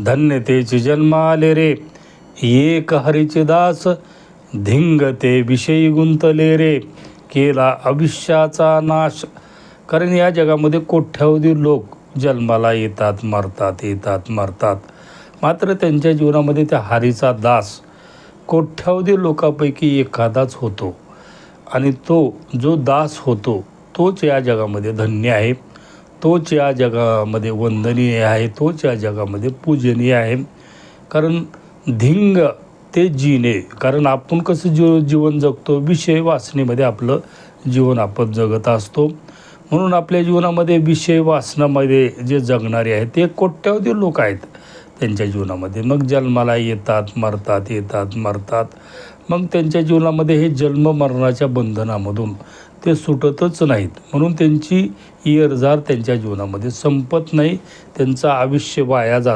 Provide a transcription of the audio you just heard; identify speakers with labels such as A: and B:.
A: धन्य तेचे जन्म आले रे, एक हरीचे दास, धिंग ते विषयी गुंतले रे, केला अविष्याचा नाश. कारण या जगामध्ये कोट्यावधी लोक जन्माला येतात, मरतात, येतात, मरतात. मात्र त्यांच्या जीवनामध्ये त्या हरीचा दास कोट्यावधी लोकांपैकी एखादाच होतो. आणि तो जो दास होतो तोच या जगामध्ये धन्य आहे, तोच या जगामध्ये वंदनीय आहे, तोच या जगामध्ये पूजनीय आहे. कारण धिंग ते जीने, कारण आपण कसं जीवन जगतो, विषय वासनेमध्ये आपलं जीवन आपण जगत असतो. म्हणून आपल्या जीवनामध्ये विषय वासनामध्ये जे जगणारे आहेत ते कोट्यावधी लोक आहेत त्यांच्या जीवनामध्ये. मग जन्माला येतात, मरतात, येतात, मरतात. मग त्यांच्या जीवनामध्ये हे जन्म मरणाच्या बंधनामधून ते सुटतच नाहीत. म्हणून त्यांची येरझार त्यांच्या जीवनामध्ये संपत नाही, त्यांचं आयुष्य वाया जात